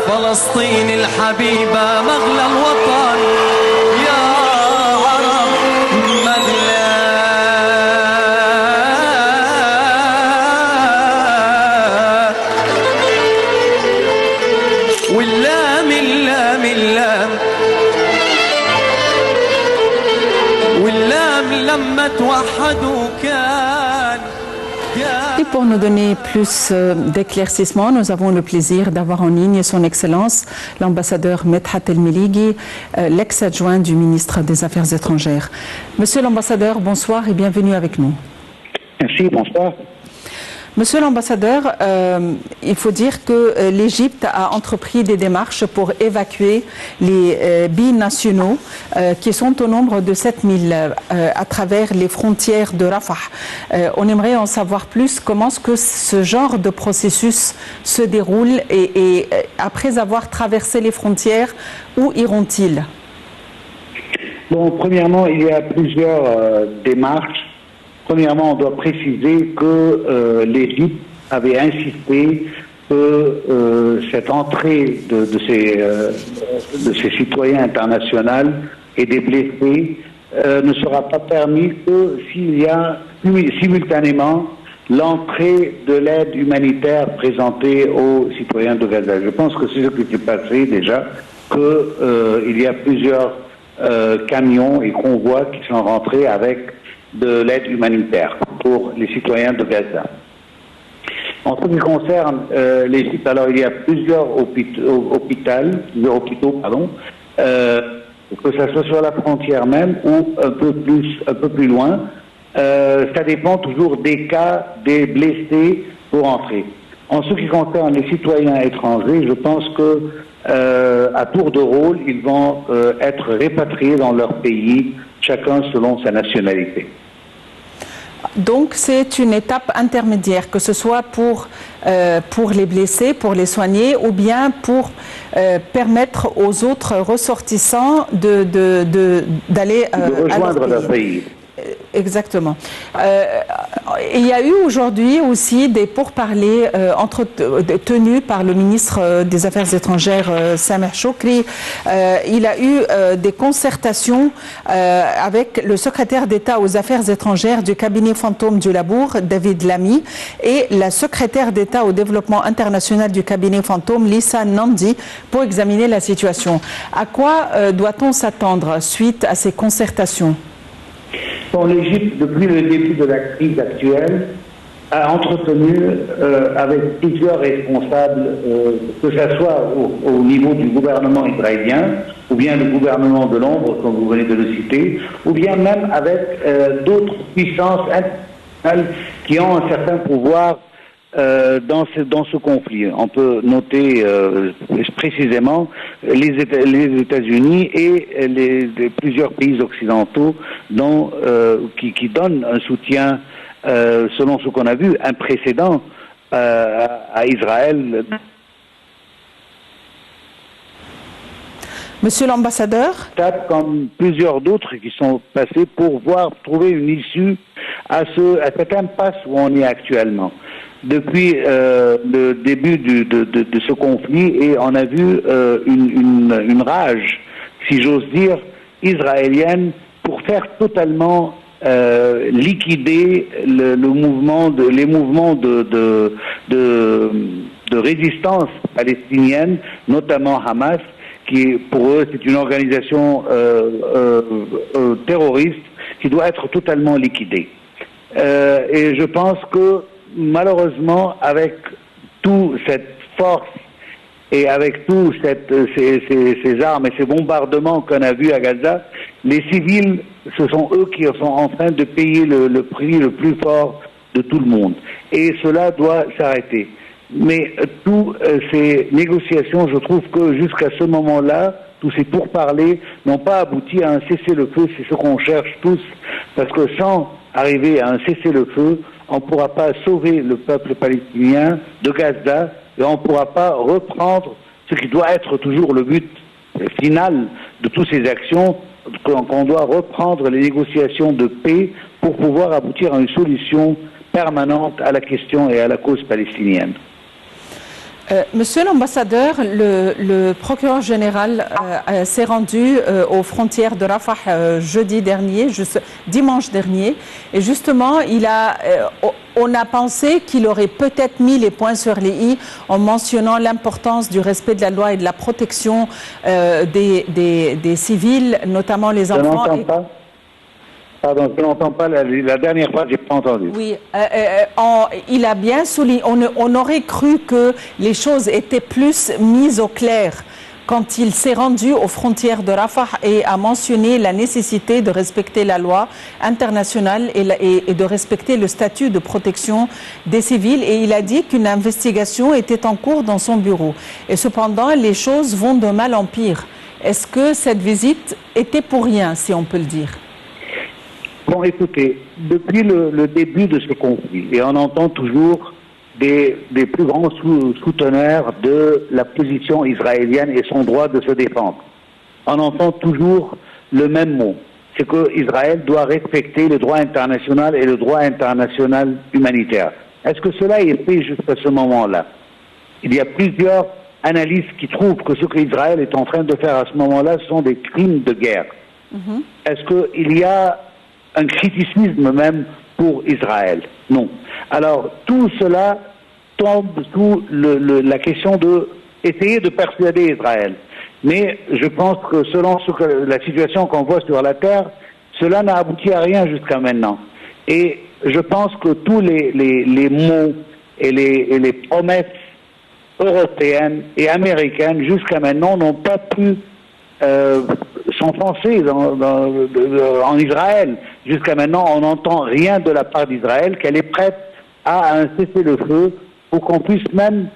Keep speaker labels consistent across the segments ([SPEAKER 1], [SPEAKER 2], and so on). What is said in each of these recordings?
[SPEAKER 1] فلسطين الحبيبة مغلى الوطن يا عرب مغلى واللام اللام اللام واللام لما توحدوا كان.
[SPEAKER 2] Et pour nous donner plus d'éclaircissements, nous avons le plaisir d'avoir en ligne son Excellence, l'ambassadeur Medhat El-Melighi, l'ex-adjoint du ministre des Affaires étrangères. Monsieur l'ambassadeur, bonsoir et bienvenue avec nous.
[SPEAKER 3] Merci, bonsoir.
[SPEAKER 2] Monsieur l'ambassadeur, il faut dire que l'Égypte a entrepris des démarches pour évacuer les binationaux qui sont au nombre de 7000 à travers les frontières de Rafah. On aimerait en savoir plus. Comment est-ce que ce genre de processus se déroule et après avoir traversé les frontières, où iront-ils?
[SPEAKER 3] Bon, premièrement, il y a plusieurs démarches. Premièrement, on doit préciser que l'Égypte avait insisté que cette entrée de ces citoyens internationaux et des blessés ne sera pas permise que s'il y a simultanément l'entrée de l'aide humanitaire présentée aux citoyens de Gaza. Je pense que c'est ce qui s'est passé déjà, qu'il y a plusieurs camions et convois qui sont rentrés avec de l'aide humanitaire pour les citoyens de Gaza. En ce qui concerne l'Égypte, alors il y a plusieurs hôpitaux, que ce soit sur la frontière même ou un peu plus loin. Ça dépend toujours des cas des blessés pour entrer. En ce qui concerne les citoyens étrangers, je pense que à tour de rôle, ils vont être répatriés dans leur pays, chacun selon sa nationalité.
[SPEAKER 2] Donc c'est une étape intermédiaire, que ce soit pour les blessés, pour les soigner, ou bien pour permettre aux autres ressortissants d'aller
[SPEAKER 3] rejoindre leur pays.
[SPEAKER 2] Exactement. Il y a eu aujourd'hui aussi des pourparlers tenus par le ministre des Affaires étrangères, Sameh Choukri. Il a eu des concertations avec le secrétaire d'État aux Affaires étrangères du cabinet fantôme du Labour, David Lamy, et la secrétaire d'État au développement international du cabinet fantôme, Lisa Nandi, pour examiner la situation. À quoi doit-on s'attendre suite à ces concertations?
[SPEAKER 3] Bon, l'Égypte, depuis le début de la crise actuelle, a entretenu avec plusieurs responsables, que ce soit au niveau du gouvernement israélien, ou bien le gouvernement de l'ombre, comme vous venez de le citer, ou bien même avec d'autres puissances internationales qui ont un certain pouvoir dans ce conflit. On peut noter précisément les États-Unis et plusieurs pays occidentaux qui donnent un soutien, selon ce qu'on a vu, un précédent à Israël.
[SPEAKER 2] Monsieur l'ambassadeur,
[SPEAKER 3] comme plusieurs d'autres qui sont passés pour trouver une issue à cette impasse où on est actuellement. Depuis le début de ce conflit, et on a vu une rage, si j'ose dire, israélienne pour faire totalement liquider les mouvements de résistance palestinienne, notamment Hamas, qui pour eux c'est une organisation terroriste qui doit être totalement liquidée. Et je pense que malheureusement, avec toute cette force et avec tous ces armes et ces bombardements qu'on a vus à Gaza, les civils, ce sont eux qui sont en train de payer le prix le plus fort de tout le monde. Et cela doit s'arrêter. Mais toutes ces négociations, je trouve que jusqu'à ce moment-là, tous ces pourparlers n'ont pas abouti à un cessez-le-feu. C'est ce qu'on cherche tous, parce que sans arriver à un cessez-le-feu, on ne pourra pas sauver le peuple palestinien de Gaza et on ne pourra pas reprendre ce qui doit être toujours le but final de toutes ces actions, qu'on doit reprendre les négociations de paix pour pouvoir aboutir à une solution permanente à la question et à la cause palestinienne.
[SPEAKER 2] Monsieur l'ambassadeur, le procureur général s'est rendu aux frontières de Rafah dimanche dernier, et justement, on a pensé qu'il aurait peut-être mis les points sur les i en mentionnant l'importance du respect de la loi et de la protection des civils, notamment les enfants.
[SPEAKER 3] Je n'entends pas. Pardon, je n'entends pas. La dernière fois, je n'ai pas entendu.
[SPEAKER 2] Oui, il a bien souligné. On aurait cru que les choses étaient plus mises au clair quand il s'est rendu aux frontières de Rafah et a mentionné la nécessité de respecter la loi internationale et de respecter le statut de protection des civils. Et il a dit qu'une investigation était en cours dans son bureau. Et cependant, les choses vont de mal en pire. Est-ce que cette visite était pour rien, si on peut le dire ?
[SPEAKER 3] Bon, écoutez, depuis le début de ce conflit, et on entend toujours des plus grands souteneurs de la position israélienne et son droit de se défendre, on entend toujours le même mot, c'est qu'Israël doit respecter le droit international et le droit international humanitaire. Est-ce que cela est fait jusqu'à ce moment-là? Il y a plusieurs analystes qui trouvent que ce qu'Israël est en train de faire à ce moment-là sont des crimes de guerre. Est-ce qu'il y a un criticisme même pour Israël? Non. Alors, tout cela tombe sous la question de essayer de persuader Israël. Mais je pense que selon la situation qu'on voit sur la terre, cela n'a abouti à rien jusqu'à maintenant. Et je pense que tous les mots et les promesses européennes et américaines jusqu'à maintenant n'ont pas pu s'enfoncer en Israël. Jusqu'à maintenant, on n'entend rien de la part d'Israël qu'elle est prête à un cessez-le-feu pour qu'on puisse même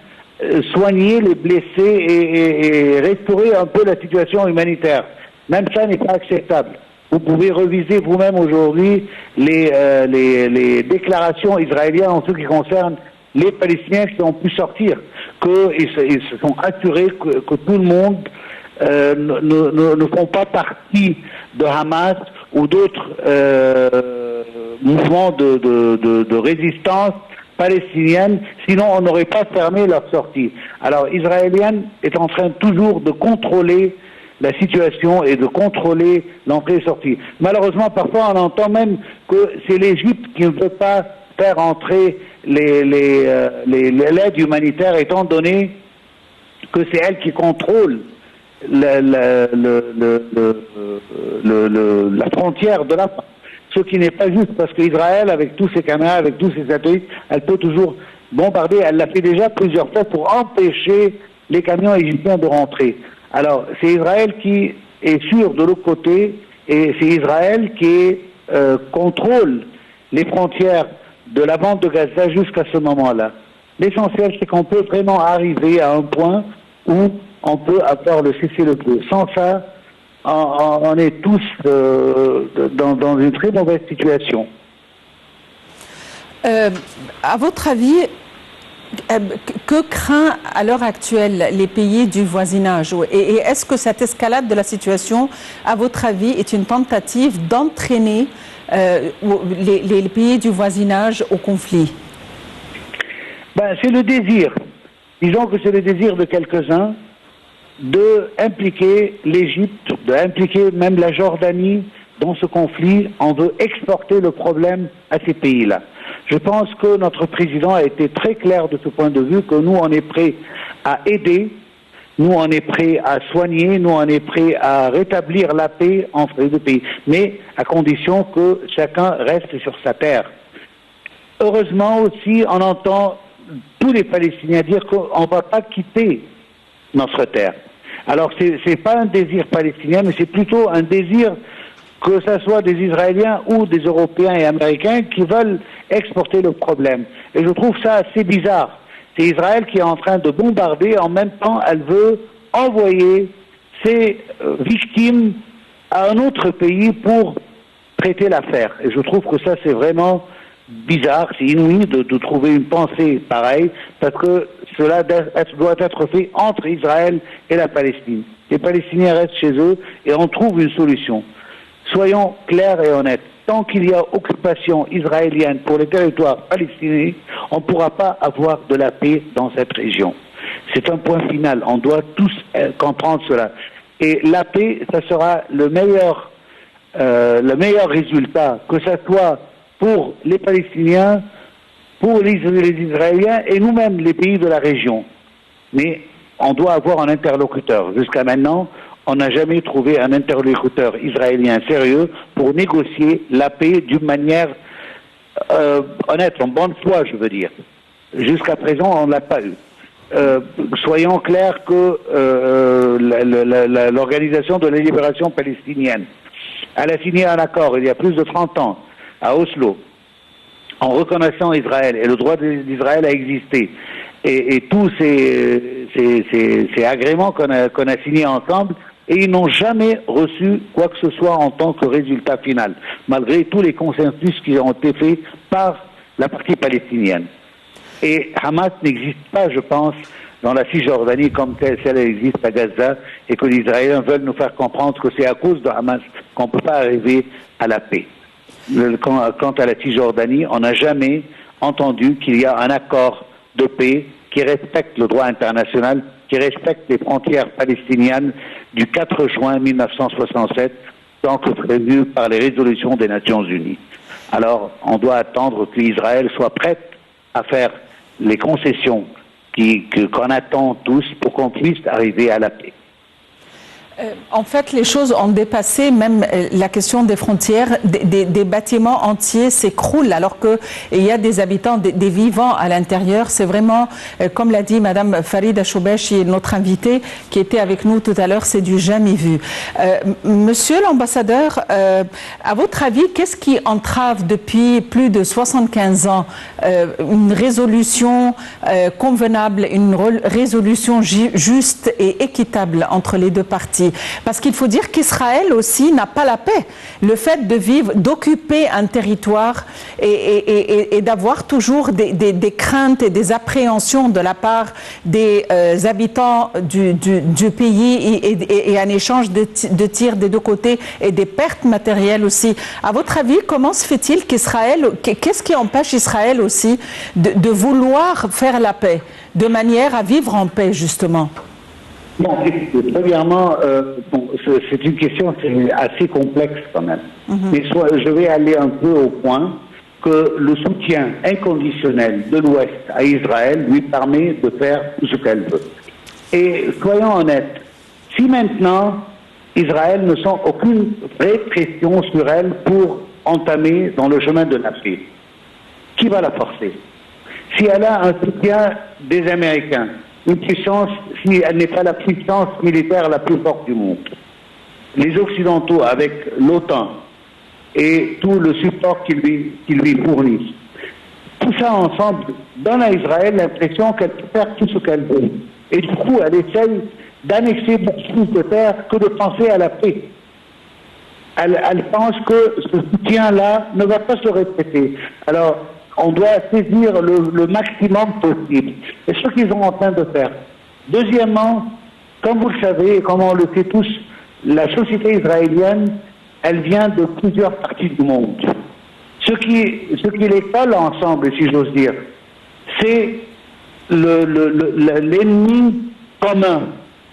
[SPEAKER 3] soigner les blessés et restaurer un peu la situation humanitaire. Même ça n'est pas acceptable. Vous pouvez reviser vous-même aujourd'hui les déclarations israéliennes en ce qui concerne les Palestiniens qui ont pu sortir, qu'ils se sont assurés que tout le monde ne font pas partie de Hamas ou d'autres mouvements de résistance palestinienne, sinon on n'aurait pas fermé leur sortie. Alors Israélienne est en train toujours de contrôler la situation et de contrôler l'entrée et sortie. Malheureusement, parfois on entend même que c'est l'Égypte qui ne veut pas faire entrer l'aide humanitaire, étant donné que c'est elle qui contrôle la frontière de la France. Ce qui n'est pas juste, parce qu'Israël, avec tous ses caméras, avec tous ses satellites, elle peut toujours bombarder. Elle l'a fait déjà plusieurs fois pour empêcher les camions égyptiens de rentrer. Alors, c'est Israël qui est sûr de l'autre côté, et c'est Israël qui contrôle les frontières de la bande de Gaza jusqu'à ce moment-là. L'essentiel, c'est qu'on peut vraiment arriver à un point où on peut avoir le cessez-le-feu. Sans ça, on est tous dans une très mauvaise situation.
[SPEAKER 2] À votre avis, que craint à l'heure actuelle les pays du voisinage? Et est-ce que cette escalade de la situation, à votre avis, est une tentative d'entraîner les pays du voisinage au conflit?
[SPEAKER 3] C'est le désir. Disons que c'est le désir de quelques-uns d'impliquer l'Égypte, d'impliquer même la Jordanie dans ce conflit. On veut exporter le problème à ces pays-là. Je pense que notre président a été très clair de ce point de vue, que nous, on est prêts à aider, nous, on est prêts à soigner, nous, on est prêts à rétablir la paix entre les deux pays, mais à condition que chacun reste sur sa terre. Heureusement aussi, on entend tous les Palestiniens dire qu'on ne va pas quitter notre terre. Alors, c'est pas un désir palestinien, mais c'est plutôt un désir que ce soit des Israéliens ou des Européens et Américains qui veulent exporter le problème. Et je trouve ça assez bizarre. C'est Israël qui est en train de bombarder, en même temps, elle veut envoyer ses victimes à un autre pays pour traiter l'affaire. Et je trouve que ça, c'est vraiment bizarre, c'est inouï de trouver une pensée pareille, parce que cela doit être fait entre Israël et la Palestine. Les Palestiniens restent chez eux et on trouve une solution. Soyons clairs et honnêtes. Tant qu'il y a occupation israélienne pour les territoires palestiniens, on ne pourra pas avoir de la paix dans cette région. C'est un point final. On doit tous comprendre cela. Et la paix, ça sera le meilleur résultat, que ce soit pour les Palestiniens, pour les Israéliens et nous-mêmes, les pays de la région. Mais on doit avoir un interlocuteur. Jusqu'à maintenant, on n'a jamais trouvé un interlocuteur israélien sérieux pour négocier la paix d'une manière honnête, en bonne foi, je veux dire. Jusqu'à présent, on ne l'a pas eu. Soyons clairs que l'Organisation de la libération palestinienne, elle a signé un accord il y a plus de 30 ans à Oslo en reconnaissant Israël et le droit d'Israël à exister. Et tous ces agréments qu'on a signés ensemble, et ils n'ont jamais reçu quoi que ce soit en tant que résultat final, malgré tous les consensus qui ont été faits par la partie palestinienne. Et Hamas n'existe pas, je pense, dans la Cisjordanie comme celle existe à Gaza, et que les Israéliens veulent nous faire comprendre que c'est à cause de Hamas qu'on ne peut pas arriver à la paix. Quant à la Cisjordanie, on n'a jamais entendu qu'il y a un accord de paix qui respecte le droit international, qui respecte les frontières palestiniennes du 4 juin 1967, tant que prévu par les résolutions des Nations Unies. Alors, on doit attendre qu'Israël soit prête à faire les concessions qu'on attend tous pour qu'on puisse arriver à la paix.
[SPEAKER 2] En fait, les choses ont dépassé même la question des frontières. Des bâtiments entiers s'écroulent alors qu'il y a des habitants, des vivants à l'intérieur. C'est vraiment, comme l'a dit Madame Farida Choubechi, notre invitée qui était avec nous tout à l'heure, c'est du jamais vu. Monsieur l'ambassadeur, à votre avis, qu'est-ce qui entrave depuis plus de 75 ans une résolution convenable, une résolution juste et équitable entre les deux parties? Parce qu'il faut dire qu'Israël aussi n'a pas la paix. Le fait de vivre, d'occuper un territoire et d'avoir toujours des craintes et des appréhensions de la part des habitants du pays et un échange de tirs des deux côtés et des pertes matérielles aussi. À votre avis, comment se fait-il qu'est-ce qui empêche Israël aussi de vouloir faire la paix, de manière à vivre en paix justement?
[SPEAKER 3] Bon, premièrement, c'est une question assez complexe quand même. Mais je vais aller un peu au point que le soutien inconditionnel de l'Ouest à Israël lui permet de faire tout ce qu'elle veut. Et soyons honnêtes, si maintenant Israël ne sent aucune vraie pression sur elle pour entamer dans le chemin de la paix, qui va la forcer? Si elle a un soutien des Américains, une puissance, si elle n'est pas la puissance militaire la plus forte du monde, les Occidentaux avec l'OTAN et tout le support qu'ils lui fournissent, tout ça ensemble donne à Israël l'impression qu'elle peut faire tout ce qu'elle veut. Et du coup, elle essaye d'annexer beaucoup plus de terre que de penser à la paix. Elle pense que ce soutien-là ne va pas se répéter. Alors, on doit saisir le maximum possible. Et ce qu'ils sont en train de faire. Deuxièmement, comme vous le savez, et comme on le sait tous, la société israélienne, elle vient de plusieurs parties du monde. Ce qui les colle ensemble, si j'ose dire, c'est l'ennemi commun,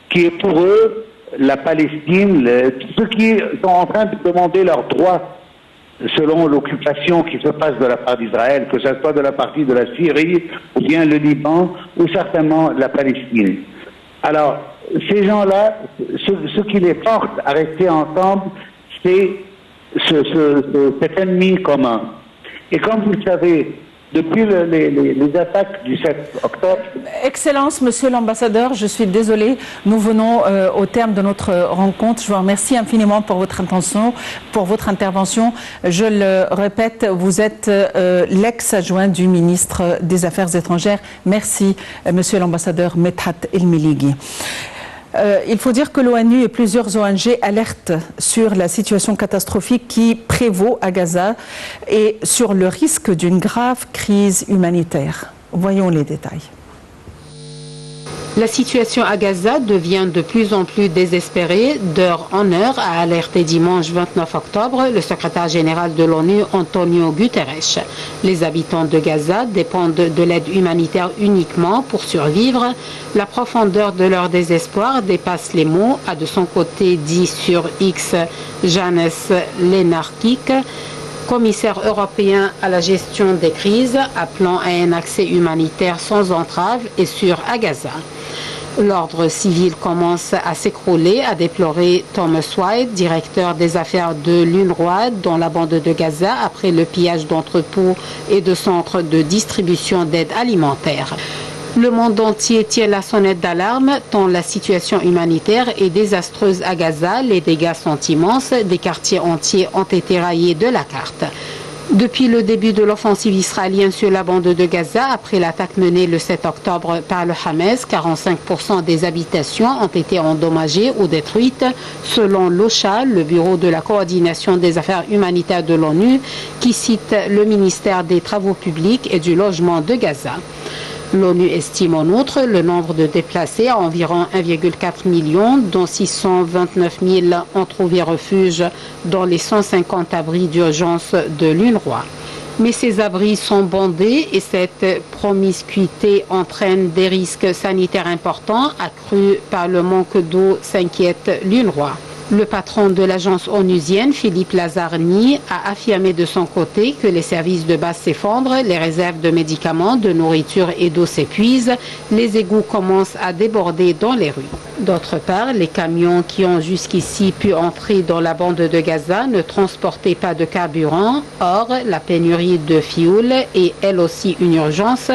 [SPEAKER 3] qui est pour eux la Palestine, ceux qui sont en train de demander leurs droits selon l'occupation qui se passe de la part d'Israël, que ce soit de la partie de la Syrie, ou bien le Liban, ou certainement la Palestine. Alors, ces gens-là, ce qui les porte à rester ensemble, c'est cet ennemi commun. Et comme vous le savez, depuis les attaques du 7 octobre...
[SPEAKER 2] Excellence, Monsieur l'ambassadeur, je suis désolée, nous venons au terme de notre rencontre. Je vous remercie infiniment pour votre intervention. Je le répète, vous êtes l'ex-adjoint du ministre des Affaires étrangères. Merci, Monsieur l'ambassadeur Medhat El-Meligui. Il faut dire que l'ONU et plusieurs ONG alertent sur la situation catastrophique qui prévaut à Gaza et sur le risque d'une grave crise humanitaire. Voyons les détails.
[SPEAKER 4] La situation à Gaza devient de plus en plus désespérée d'heure en heure, a alerté dimanche 29 octobre le secrétaire général de l'ONU, Antonio Guterres. Les habitants de Gaza dépendent de l'aide humanitaire uniquement pour survivre. La profondeur de leur désespoir dépasse les mots, a de son côté dit sur X Janes Lenarčič, commissaire européen à la gestion des crises, appelant à un accès humanitaire sans entrave et sûr à Gaza. L'ordre civil commence à s'écrouler, a déploré Thomas White, directeur des affaires de l'UNRWA dans la bande de Gaza, après le pillage d'entrepôts et de centres de distribution d'aide alimentaire. Le monde entier tire la sonnette d'alarme tant la situation humanitaire est désastreuse à Gaza. Les dégâts sont immenses. Des quartiers entiers ont été rayés de la carte. Depuis le début de l'offensive israélienne sur la bande de Gaza, après l'attaque menée le 7 octobre par le Hamas, 45% des habitations ont été endommagées ou détruites, selon l'OCHA, le Bureau de la coordination des affaires humanitaires de l'ONU, qui cite le ministère des Travaux publics et du Logement de Gaza. L'ONU estime en outre le nombre de déplacés à environ 1,4 million, dont 629 000 ont trouvé refuge dans les 150 abris d'urgence de l'UNRWA. Mais ces abris sont bondés et cette promiscuité entraîne des risques sanitaires importants accrus par le manque d'eau, s'inquiète l'UNRWA. Le patron de l'agence onusienne, Philippe Lazarni, a affirmé de son côté que les services de base s'effondrent, les réserves de médicaments, de nourriture et d'eau s'épuisent, les égouts commencent à déborder dans les rues. D'autre part, les camions qui ont jusqu'ici pu entrer dans la bande de Gaza ne transportaient pas de carburant. Or, la pénurie de fioul est elle aussi une urgence.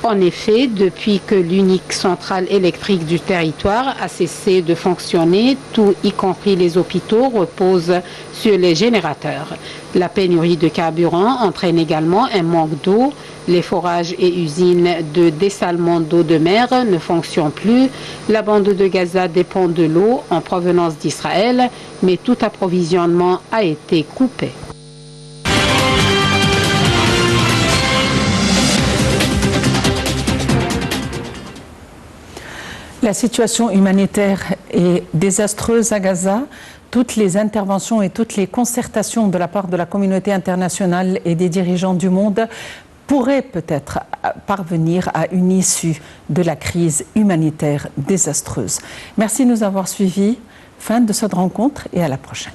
[SPEAKER 4] En effet, depuis que l'unique centrale électrique du territoire a cessé de fonctionner, tout y compris les hôpitaux repose sur les générateurs. La pénurie de carburant entraîne également un manque d'eau. Les forages et usines de dessalement d'eau de mer ne fonctionnent plus. La bande de Gaza dépend de l'eau en provenance d'Israël, mais tout approvisionnement a été coupé.
[SPEAKER 2] La situation humanitaire est désastreuse à Gaza. Toutes les interventions et toutes les concertations de la part de la communauté internationale et des dirigeants du monde pourraient peut-être parvenir à une issue de la crise humanitaire désastreuse. Merci de nous avoir suivis. Fin de cette rencontre et à la prochaine.